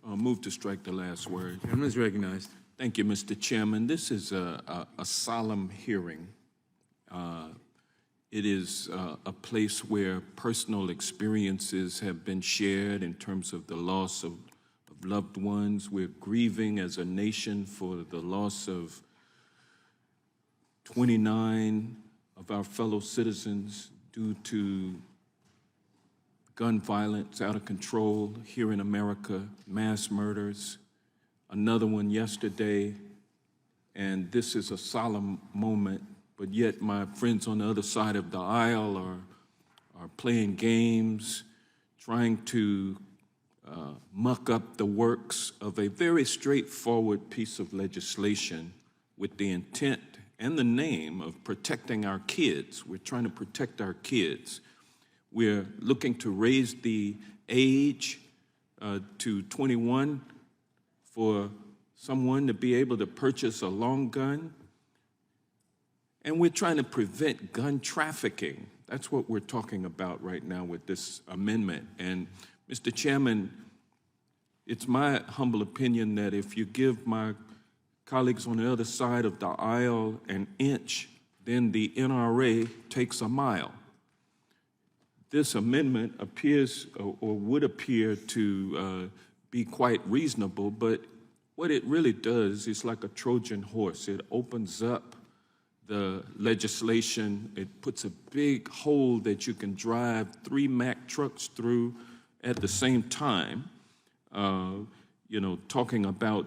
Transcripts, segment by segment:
motion. Move to strike the last word. Gentleman is recognized. Thank you, Mr. Chairman. This is a solemn hearing. It is a place where personal experiences have been shared in terms of the loss of loved ones. We're grieving as a nation for the loss of 29 of our fellow citizens due to gun violence out of control here in America, mass murders, another one yesterday, and this is a solemn moment, but yet my friends on the other side of the aisle are playing games, trying to muck up the works of a very straightforward piece of legislation with the intent and the name of protecting our kids. We're trying to protect our kids. We're looking to raise the age to 21 for someone to be able to purchase a long gun. And we're trying to prevent gun trafficking. That's what we're talking about right now with this amendment. And Mr. Chairman, it's my humble opinion that if you give my colleagues on the other side of the aisle an inch, then the NRA takes a mile. This amendment appears or would appear to be quite reasonable, but what it really does is like a Trojan horse. It opens up the legislation. It puts a big hole that you can drive 3 Mack trucks through at the same time, talking about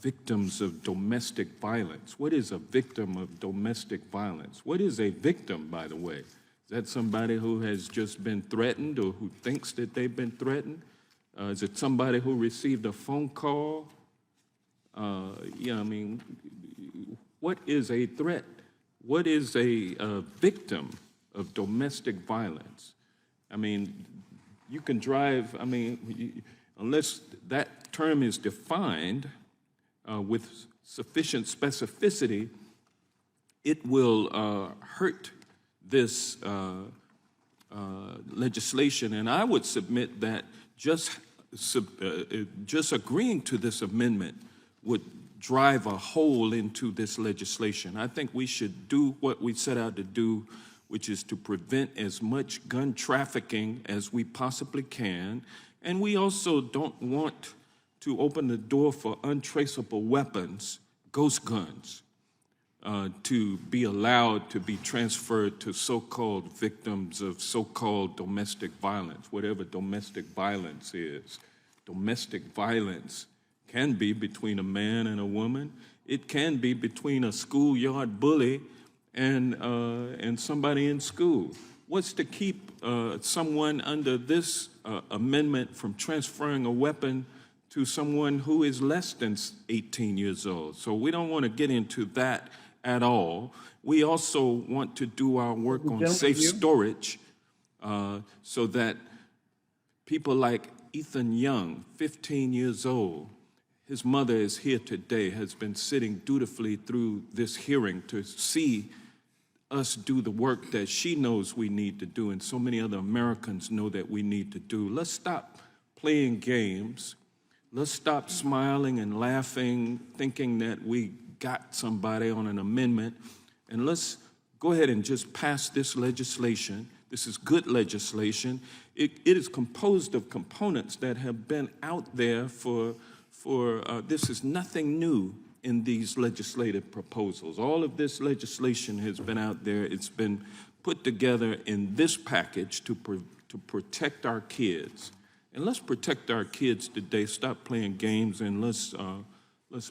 victims of domestic violence. What is a victim of domestic violence? What is a victim, by the way? Is that somebody who has just been threatened or who thinks that they've been threatened? Is it somebody who received a phone call? What is a threat? What is a victim of domestic violence? I mean, you can drive, unless that term is defined with sufficient specificity, it will hurt this legislation. And I would submit that just agreeing to this amendment would drive a hole into this legislation. I think we should do what we set out to do, which is to prevent as much gun trafficking as we possibly can. And we also don't want to open the door for untraceable weapons, ghost guns, to be allowed to be transferred to so-called victims of so-called domestic violence, whatever domestic violence is. Domestic violence can be between a man and a woman. It can be between a schoolyard bully and somebody in school. What's to keep someone under this amendment from transferring a weapon to someone who is less than 18 years old? So we don't want to get into that at all. We also want to do our work on safe storage so that people like Ethan Young, 15 years old, his mother is here today, has been sitting dutifully through this hearing to see us do the work that she knows we need to do and so many other Americans know that we need to do. Let's stop playing games. Let's stop smiling and laughing, thinking that we got somebody on an amendment, and let's go ahead and just pass this legislation. This is good legislation. It is composed of components that have been out there this is nothing new in these legislative proposals. All of this legislation has been out there. It's been put together in this package to protect our kids. And let's protect our kids today. Stop playing games, and let's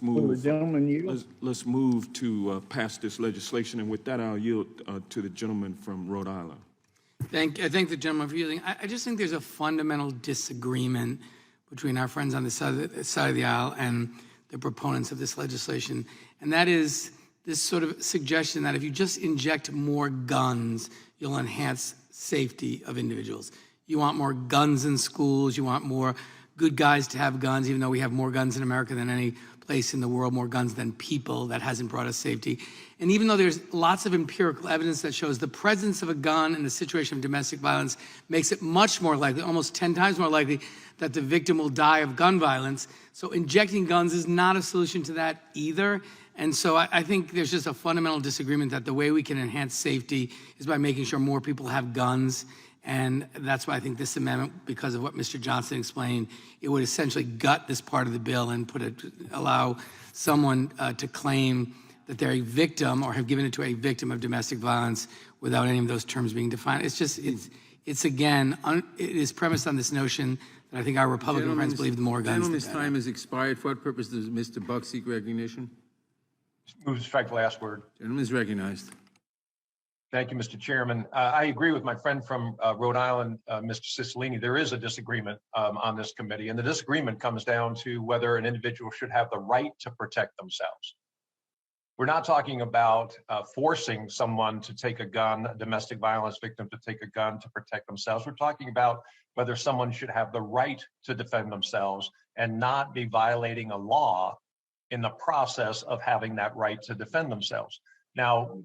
move. Let's move to pass this legislation. And with that, I'll yield to the gentleman from Rhode Island. I thank the gentleman for yielding. I just think there's a fundamental disagreement between our friends on the side of the aisle and the proponents of this legislation, and that is this sort of suggestion that if you just inject more guns, you'll enhance safety of individuals. You want more guns in schools, you want more good guys to have guns, even though we have more guns in America than any place in the world, more guns than people. That hasn't brought us safety. And even though there's lots of empirical evidence that shows the presence of a gun in the situation of domestic violence makes it much more likely, almost 10 times more likely, that the victim will die of gun violence. So injecting guns is not a solution to that either. And so I think there's just a fundamental disagreement that the way we can enhance safety is by making sure more people have guns. And that's why I think this amendment, because of what Mr. Johnson explained, it would essentially gut this part of the bill and allow someone to claim that they're a victim or have given it to a victim of domestic violence without any of those terms being defined. It's just, it's again, it is premised on this notion that I think our Republican friends believe the more guns, the Gentleman's better. time has expired. For what purpose does Mr. Buck seek recognition? Move to strike the last word. Gentleman is recognized. Thank you, Mr. Chairman. I agree with my friend from Rhode Island, Mr. Cicilline. There is a disagreement on this committee, and the disagreement comes down to whether an individual should have the right to protect themselves. We're not talking about forcing someone to take a gun, a domestic violence victim to take a gun to protect themselves. We're talking about whether someone should have the right to defend themselves and not be violating a law in the process of having that right to defend themselves. Now,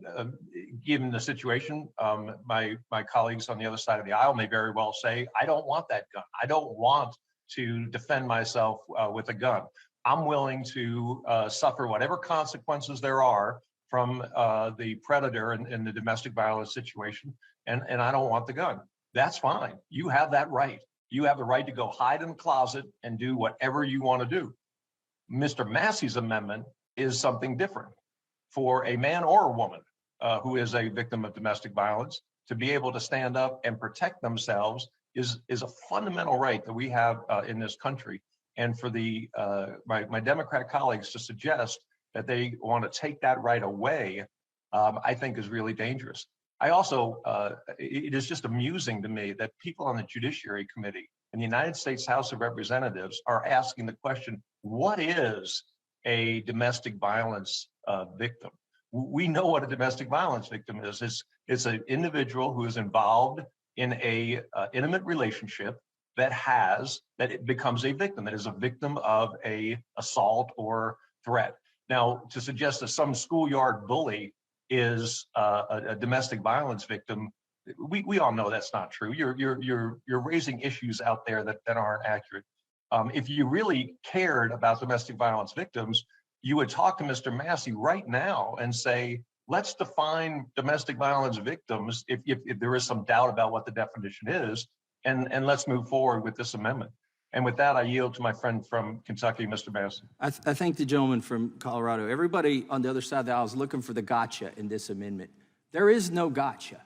given the situation, my colleagues on the other side of the aisle may very well say, I don't want that gun. I don't want to defend myself with a gun. I'm willing to suffer whatever consequences there are from the predator in the domestic violence situation, and I don't want the gun. That's fine. You have that right. You have the right to go hide in the closet and do whatever you want to do. Mr. Massey's amendment is something different. For a man or a woman who is a victim of domestic violence to be able to stand up and protect themselves is a fundamental right that we have in this country. And for the my Democrat colleagues to suggest that they want to take that right away, I think is really dangerous. I also, it is just amusing to me that people on the Judiciary Committee in the United States House of Representatives are asking the question, what is a domestic violence victim? We know what a domestic violence victim is. It's an individual who is involved in a intimate relationship that it becomes a victim, that is a victim of a assault or threat. Now, to suggest that some schoolyard bully is a domestic violence victim, we all know that's not true. You're raising issues out there that aren't accurate. If you really cared about domestic violence victims, you would talk to Mr. Massey right now and say, let's define domestic violence victims if there is some doubt about what the definition is, and let's move forward with this amendment. And with that, I yield to my friend from Kentucky, Mr. Massey. I thank the gentleman from Colorado. Everybody on the other side of the aisle is looking for the gotcha in this amendment. There is no gotcha.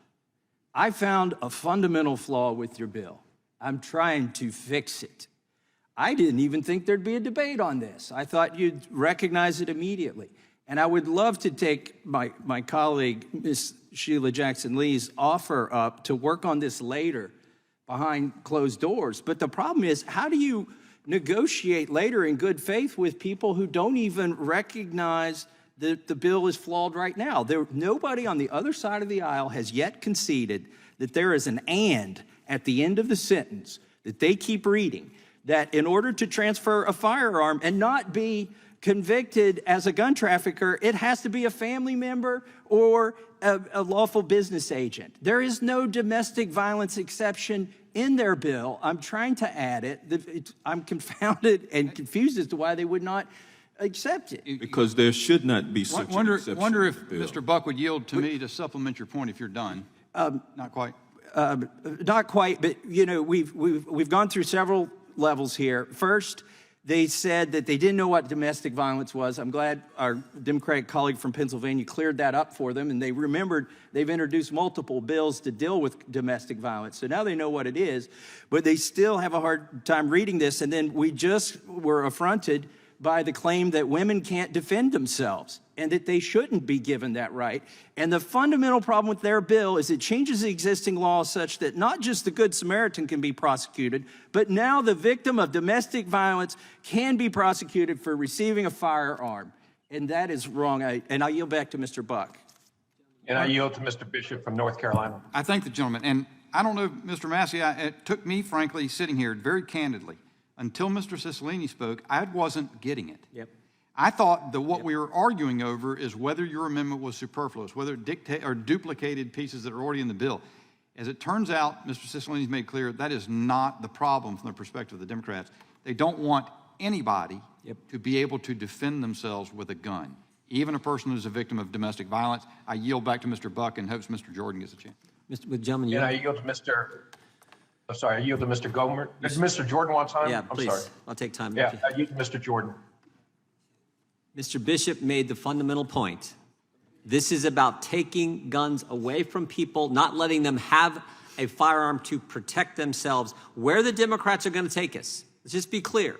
I found a fundamental flaw with your bill. I'm trying to fix it. I didn't even think there'd be a debate on this. I thought you'd recognize it immediately. And I would love to take my colleague, Ms. Sheila Jackson-Lee's offer up to work on this later behind closed doors. But the problem is, how do you negotiate later in good faith with people who don't even recognize that the bill is flawed right now? Nobody on the other side of the aisle has yet conceded that there is an and at the end of the sentence that they keep reading, that in order to transfer a firearm and not be convicted as a gun trafficker, it has to be a family member or a lawful business agent. There is no domestic violence exception in their bill. I'm trying to add it. I'm confounded and confused as to why they would not accept it. Because there should not be such an exception. Wonder if in the bill. Mr. Buck would yield to me to supplement your point if you're done. Not quite. Not quite, but you know, we've gone through several levels here. First, they said that they didn't know what domestic violence was. I'm glad our Democratic colleague from Pennsylvania cleared that up for them, and they remembered they've introduced multiple bills to deal with domestic violence. So now they know what it is, but they still have a hard time reading this. And then we just were affronted by the claim that women can't defend themselves and that they shouldn't be given that right. And the fundamental problem with their bill is it changes the existing law such that not just the Good Samaritan can be prosecuted, but now the victim of domestic violence can be prosecuted for receiving a firearm. And that is wrong. And I yield back to Mr. Buck. And I yield to Mr. Bishop from North Carolina. I thank the gentleman. And I don't know, Mr. Massey, it took me, frankly, sitting here very candidly, until Mr. Cicilline spoke, I wasn't getting it. Yep. I thought that what we were arguing over is whether your amendment was superfluous, whether it duplicated pieces that are already in the bill. As it turns out, Mr. Cicilline's made clear that is not the problem from the perspective of the Democrats. They don't want anybody to be able to defend themselves with a gun, even a person who's a victim of domestic violence. I yield back to Mr. Buck and hopes Mr. Jordan gets a chance. With gentlemen, And I yield to Mr. I'm sorry, I yield to Mr. Gomer. Does Mr. Jordan want time? yeah, I'm please. sorry. I'll take time. Yeah, I yield to Mr. Jordan. Mr. Bishop made the fundamental point. This is about taking guns away from people, not letting them have a firearm to protect themselves. Where the Democrats are going to take us, let's just be clear.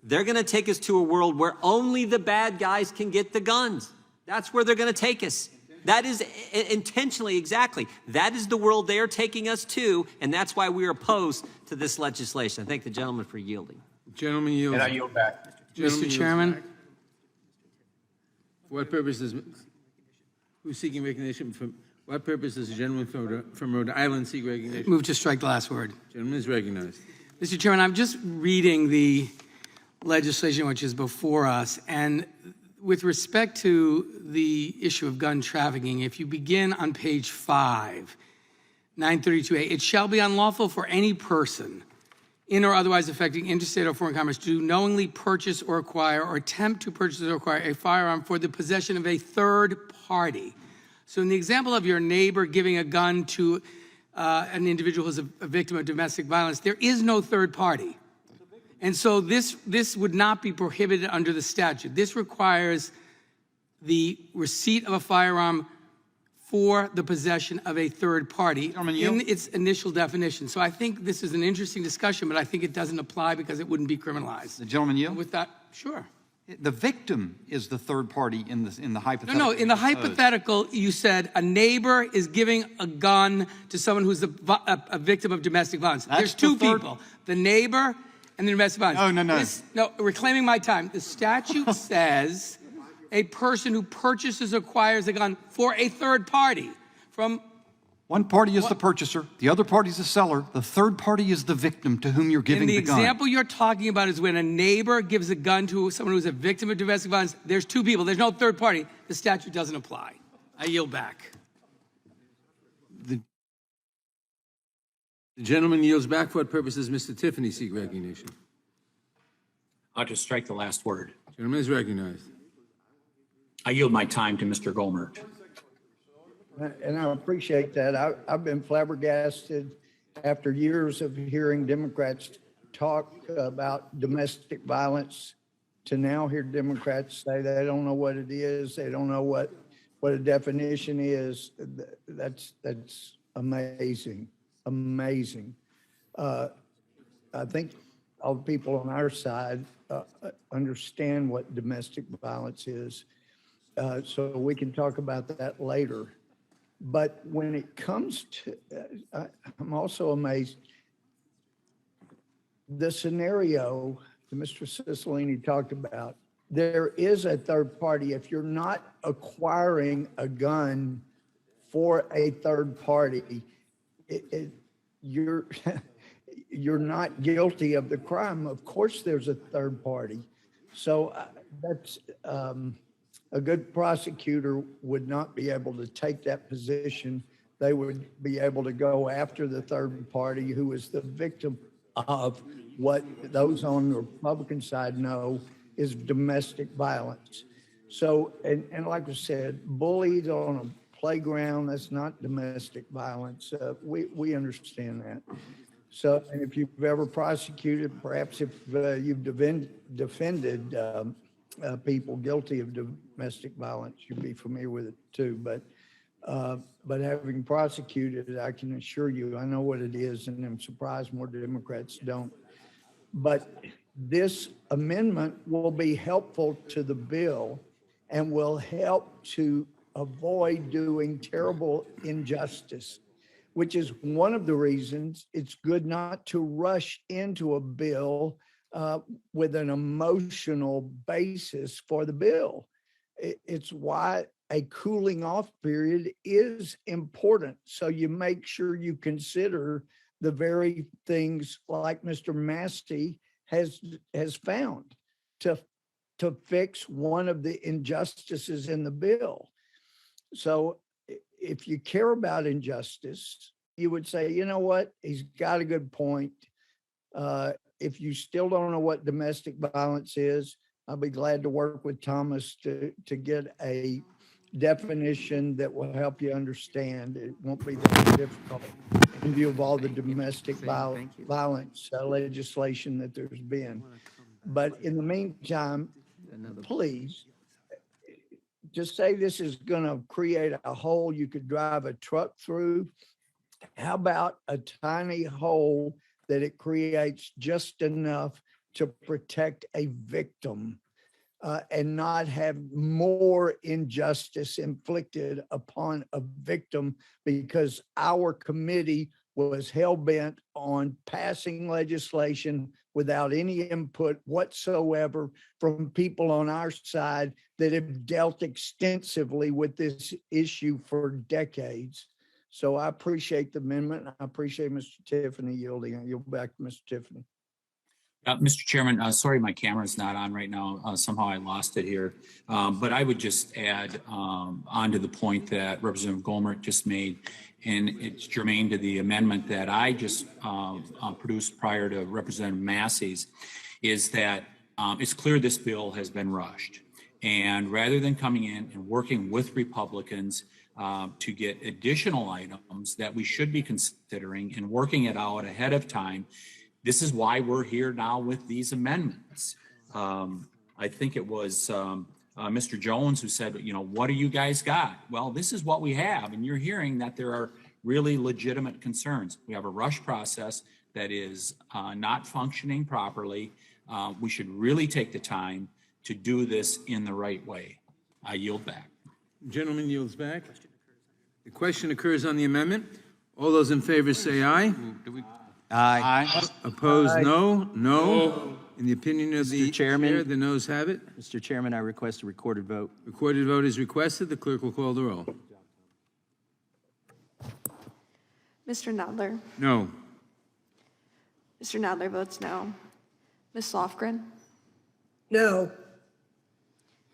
They're going to take us to a world where only the bad guys can get the guns. That's where they're going to take us. That is intentionally, exactly. That is the world they are taking us to, and that's why we are opposed to this legislation. I thank the gentleman for yielding. Gentleman yields. And I yield back. Gentleman Mr. yields Chairman, back. For what purpose does, who's seeking recognition from, what purpose does the gentleman from Rhode Island seek recognition? move to strike the last word. Gentleman is recognized. Mr. Chairman, I'm just reading the legislation which is before us, and with respect to the issue of gun trafficking, if you begin on page 5, 932A, it shall be unlawful for any person in or otherwise affecting interstate or foreign commerce to knowingly purchase or acquire or attempt to purchase or acquire a firearm for the possession of a third party. So in the example of your neighbor giving a gun to an individual who's a victim of domestic violence, there is no third party. And so this would not be prohibited under the statute. This requires the receipt of a firearm for the possession of a third party in its initial definition. So I think this is an interesting discussion, but I think it doesn't apply because it wouldn't be criminalized. The gentleman yield? With that, sure. The victim is the third party in the hypothetical. No, in the hypothetical, you said a neighbor is giving a gun to someone who's a victim of domestic violence. There's two people, the neighbor and the domestic violence. No, reclaiming my time. The statute says a person who purchases or acquires a gun for a third party from... One party is the purchaser, the other party is the seller, the third party is the victim to whom you're giving the gun. And the example you're talking about is when a neighbor gives a gun to someone who's a victim of domestic violence. There's two people. There's no third party. The statute doesn't apply. I yield back. The gentleman yields back. For what purpose does Mr. Tiffany seek recognition? I'll just strike the last word. Gentleman is recognized. I yield my time to Mr. Goldberg. And I appreciate that. I've been flabbergasted after years of hearing Democrats talk about domestic violence to now hear Democrats say they don't know what it is. They don't know what a definition is. That's amazing, amazing. I think all the people on our side understand what domestic violence is. So we can talk about that later. But when it comes to, I'm also amazed, the scenario that Mr. Cicilline talked about, there is a third party. If you're not acquiring a gun for a third party, you're not guilty of the crime. Of course, there's a third party. So that's, a good prosecutor would not be able to take that position. They would be able to go after the third party who is the victim of what those on the Republican side know is domestic violence. So, and like I said, bullied on a playground, that's not domestic violence. We understand that. So, and if you've ever prosecuted, perhaps if you've defended people guilty of domestic violence, you'd be familiar with it too. But having prosecuted, I can assure you, I know what it is, and I'm surprised more Democrats don't. But this amendment will be helpful to the bill and will help to avoid doing terrible injustice, which is one of the reasons it's good not to rush into a bill with an emotional basis for the bill. It's why a cooling off period is important. So you make sure you consider the very things like Mr. Massey has found to to fix one of the injustices in the bill. So if you care about injustice, you would say, you know what, he's got a good point. If you still don't know what domestic violence is, I'll be glad to work with Thomas to get a definition that will help you understand. It won't be that difficult in view of all the domestic violence legislation that there's been. But in the meantime, please, just say this is going to create a hole you could drive a truck through. How about a tiny hole that it creates just enough to protect a victim and not have more injustice inflicted upon a victim because our committee was hell-bent on passing legislation without any input whatsoever from people on our side that have dealt extensively with this issue for decades. So I appreciate the amendment. I appreciate Mr. Tiffany yielding. I yield back to Mr. Tiffany. Mr. Chairman, sorry my camera's not on right now. Somehow I lost it here. But I would just add onto the point that Representative Gohmert just made, and it's germane to the amendment that I just produced prior to Representative Massey's, is that it's clear this bill has been rushed. And rather than coming in and working with Republicans to get additional items that we should be considering and working it out ahead of time, this is why we're here now with these amendments. I think it was Mr. Jones who said, you know, what do you guys got? Well, this is what we have. And you're hearing that there are really legitimate concerns. We have a rush process that is not functioning properly. We should really take the time to do this in the right way. I yield back. Gentleman yields back. The question occurs on the amendment. All those in favor say aye. Aye. Opposed, no. No. In the opinion of the Chairman. chair, the noes have it. Mr. Chairman, I request a recorded vote. Recorded vote is requested. The clerk will call the roll. Mr. Nadler. No. Mr. Nadler votes no. Ms. Lofgren. No.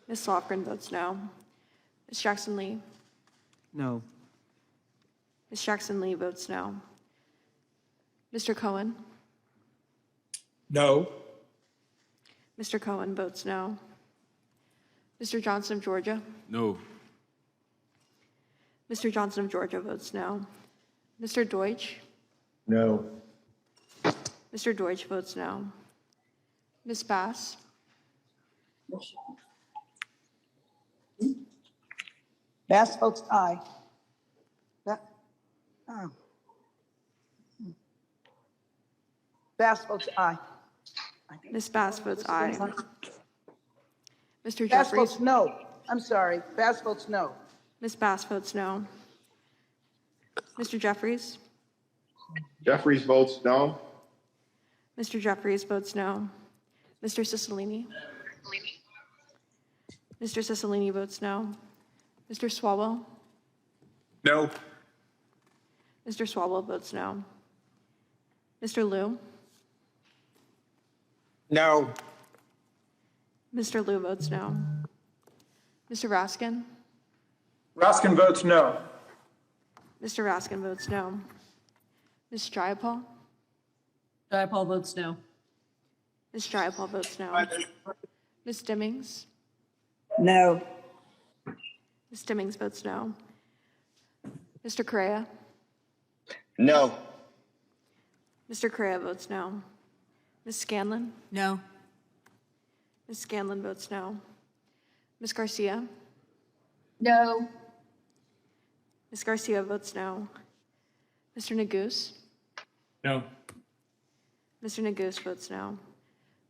Ms. Lofgren votes no. Ms. Jackson Lee. No. Ms. Jackson Lee votes no. Mr. Cohen. No. Mr. Cohen votes no. Mr. Johnson of Georgia. No. Mr. Johnson of Georgia votes no. Mr. Deutsch. No. Mr. Deutsch votes no. Ms. Bass. Bass votes aye. Bass votes aye. Ms. Bass votes aye. Mr. Bass Jeffries. votes no. I'm sorry. Bass votes no. Ms. Bass votes no. Mr. Jeffries. Jeffries votes no. Mr. Jeffries votes no. Mr. Cicilline. Mr. Cicilline votes no. Mr. Swalwell. No. Mr. Swalwell votes no. Mr. Liu. No. Mr. Liu votes no. Mr. Raskin. Raskin votes no. Mr. Raskin votes no. Ms. Jayapal. Jayapal votes no. Ms. Jayapal votes no. Ms. Stimmings. No. Ms. Stimmings votes no. Mr. Correa. No. Mr. Correa votes no. Ms. Scanlon. No. Ms. Scanlon votes no. Ms. Garcia. No. Ms. Garcia votes no. Mr. Neguse. No. Mr. Neguse votes no.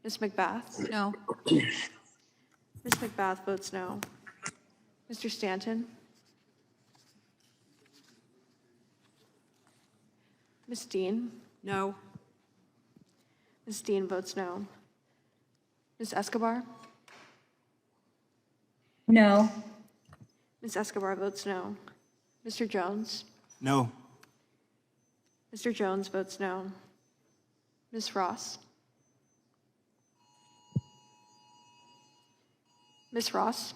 Ms. McBath. No. Ms. McBath votes no. Mr. Stanton. Ms. Dean. No. Ms. Dean votes no. Ms. Escobar. No. Ms. Escobar votes no. Mr. Jones. No. Mr. Jones votes no. Ms. Ross. Ms. Ross?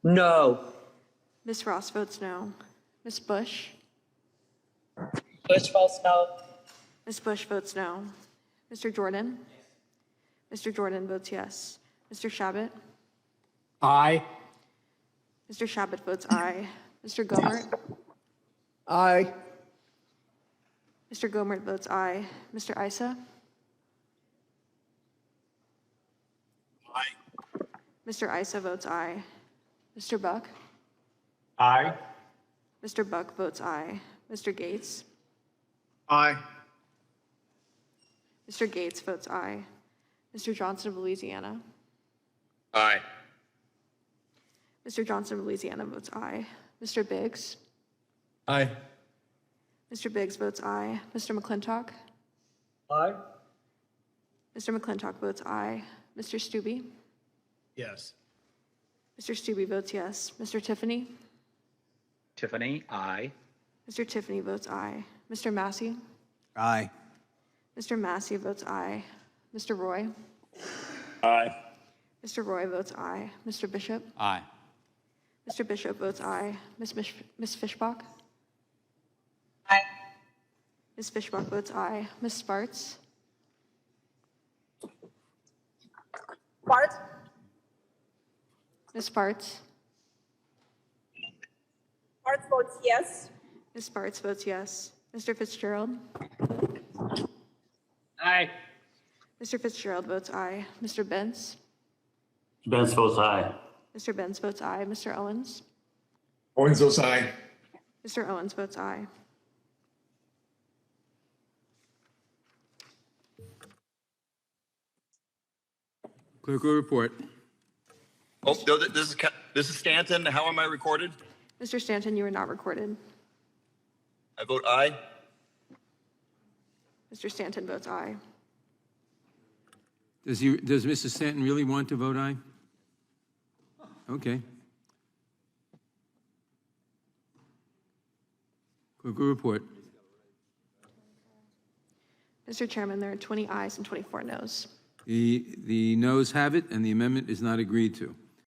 No. Ms. Ross votes no. Ms. Bush? Bush votes no. Ms. Bush votes no. Mr. Jordan? Mr. Jordan votes yes. Mr. Shabbat? Aye. Mr. Shabbat votes aye. Mr. Gomert? Aye. Mr. Gomert votes aye. Mr. Isa? Aye. Mr. Isa votes aye. Mr. Buck? Aye. Mr. Buck votes aye. Mr. Gates? Aye. Mr. Gates votes aye. Mr. Johnson of Louisiana? Aye. Mr. Johnson of Louisiana votes aye. Mr. Biggs? Aye. Mr. Biggs votes aye. Mr. McClintock? Aye. Mr. McClintock votes aye. Mr. Stubbe? Yes. Mr. Stubbe votes yes. Mr. Tiffany? Tiffany, aye. Mr. Tiffany votes aye. Mr. Massey? Aye. Mr. Massey votes aye. Mr. Roy? Aye. Mr. Roy votes aye. Mr. Bishop? Aye. Mr. Bishop votes aye. Ms. Fishbach? Aye. Ms. Fishbach votes aye. Ms. Sparts? Bart? Ms. Sparts? Bart votes yes. Ms. Sparts votes yes. Mr. Fitzgerald? Aye. Mr. Fitzgerald votes aye. Mr. Benz? Benz votes aye. Mr. Benz votes aye. Mr. Owens? Owens votes aye. Mr. Owens votes aye. Clerk will report. Oh, this is Stanton. How am I recorded? Mr. Stanton, you are not recorded. I vote aye. Mr. Stanton votes aye. Does Mr. Stanton really want to vote aye? Okay. Clerk will report. Mr. Chairman, there are 20 ayes and 24 noes. The noes have it, and the amendment is not agreed to.